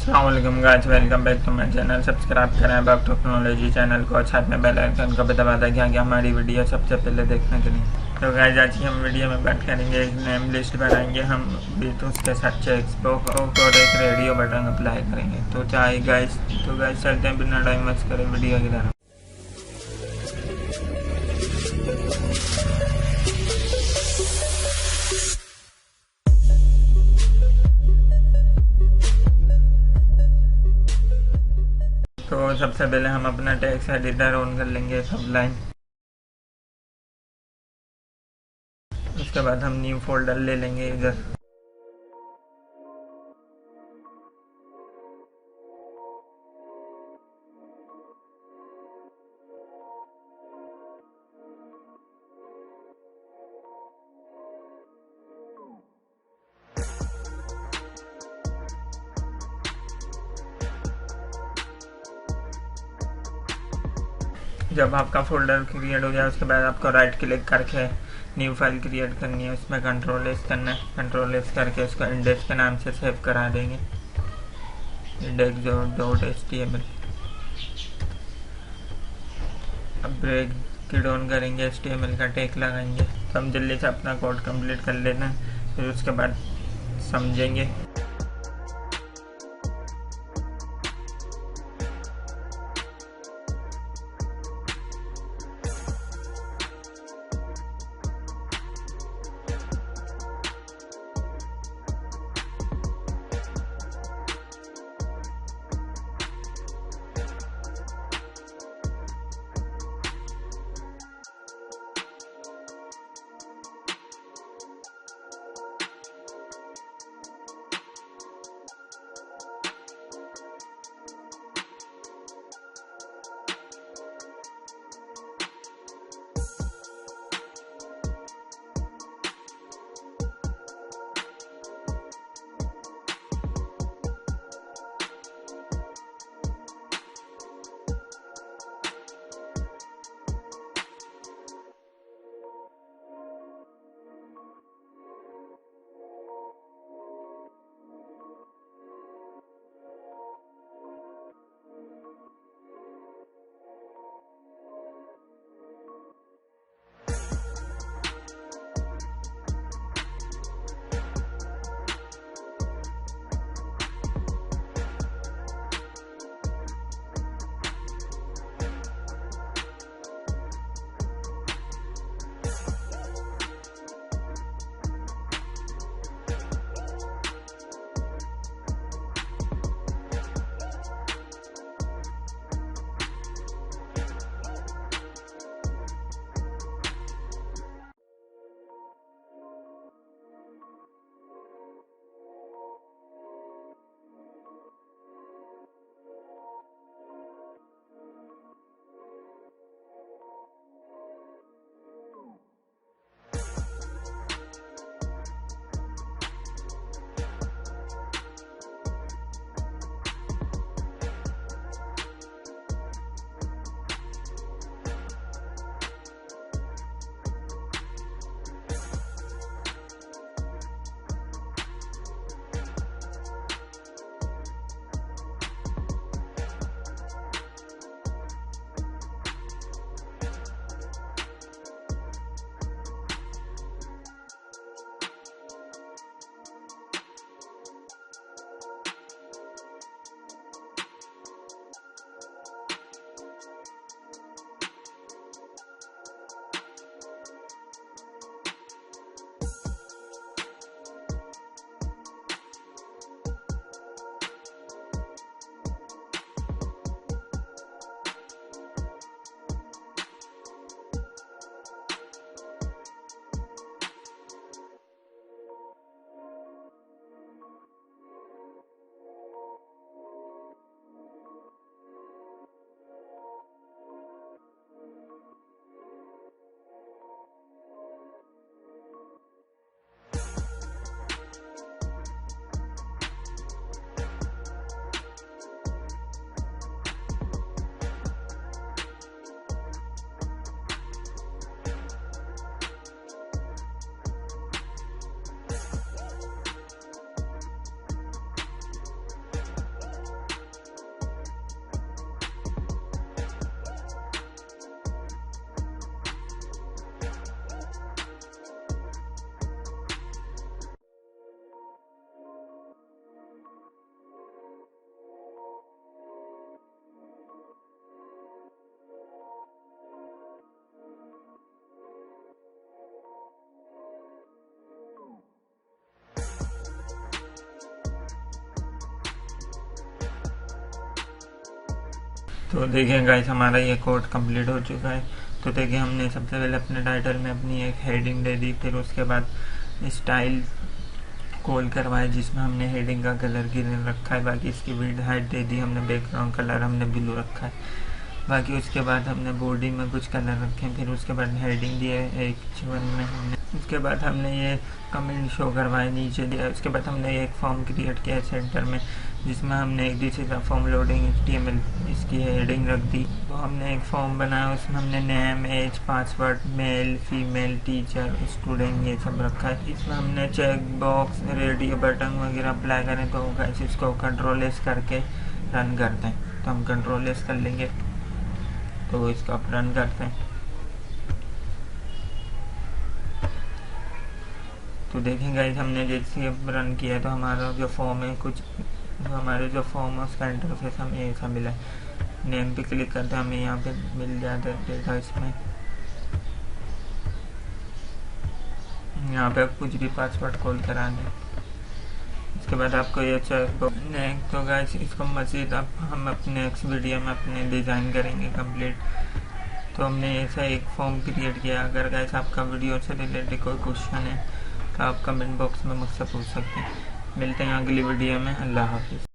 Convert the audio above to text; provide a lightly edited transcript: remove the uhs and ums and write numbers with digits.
अस्सलाम guys, welcome back to my channel. Subscribe करें back technology channel को, साथ में बेल आइकन को भी दबा दें कि हमारी वीडियो सबसे पहले देखने के लिए। तो गाइस, आज की हम वीडियो में बात करेंगे, एक नेम लिस्ट बनाएंगे हम विद उसके साथ चेकबॉक्स और एक रेडियो बटन अप्लाई करेंगे। तो गाइस चलते हैं बिना टाइम वेस्ट करें वीडियो की तरफ। तो सबसे पहले हम अपना टेक्स्ट एडिटर ऑन कर लेंगे, सब लाइन। उसके बाद हम न्यू फोल्डर ले लेंगे इधर। जब आपका फोल्डर क्रिएट हो जाए उसके बाद आपको राइट क्लिक करके न्यू फाइल क्रिएट करनी है, उसमें कंट्रोल एस करना है। कंट्रोल एस करके उसको इंडेक्स के नाम से सेव करा देंगे, index.html। अब ब्रेक की डाउन करेंगे, HTML का टैग लगाएंगे। तो हम जल्दी से अपना कोड कंप्लीट कर लेना, फिर उसके बाद समझेंगे। तो देखिए गाइस हमारा ये कोड कंप्लीट हो चुका है। तो देखिए हमने सबसे पहले अपने टाइटल में अपनी एक हेडिंग दे दी, फिर उसके बाद स्टाइल कॉल करवाया जिसमें हमने हेडिंग का कलर ग्रीन रखा है, बाकी इसकी विड्थ हाइट दे दी हमने, बैकग्राउंड कलर हमने ब्लू रखा है, बाकी उसके बाद हमने बॉडी में कुछ कलर रखे, फिर उसके बाद हेडिंग दिए H1 में हमने, उसके बाद हमने ये कमेंट शो करवाए नीचे दिया, उसके बाद हमने एक फॉर्म क्रिएट किया सेंटर में जिसमें हमने एक this is form loading HTML इसकी हेडिंग रख दी। तो हमने एक फॉर्म बनाया, उसमें हमने name, age, password, male, female, teacher, student ये सब रखा है। इसमें हमने चेक बॉक्स, रेडियो बटन वगैरह अप्लाई करें। तो गाइस इसको कंट्रोल-S करके रन करते हैं। तो हम कंट्रोल-S कर लेंगे, तो इसको आप रन करते हैं। तो देखें गाइस हमने जैसे रन किया तो हमारा जो फॉर्म है हमारे जो फॉर्म है उसका इंटरफेस हमें ऐसा मिला है। नेम पे क्लिक करते हैं, हमें यहाँ पे मिल जाता है इसमें, यहाँ पे आप कुछ भी पासवर्ड कॉल करा दें। इसके बाद आपको ये नेक्स्ट। तो गाइस इसको मज़ीद अब हम अपने नेक्स्ट वीडियो में अपने डिज़ाइन करेंगे कंप्लीट। तो हमने ऐसा एक फॉर्म क्रिएट किया। अगर गाइस आपका वीडियो से रिलेटेड कोई क्वेश्चन है तो आप कमेंट बॉक्स में मुझसे पूछ सकते हैं। मिलते हैं अगली वीडियो में। अल्लाह हाफिज़।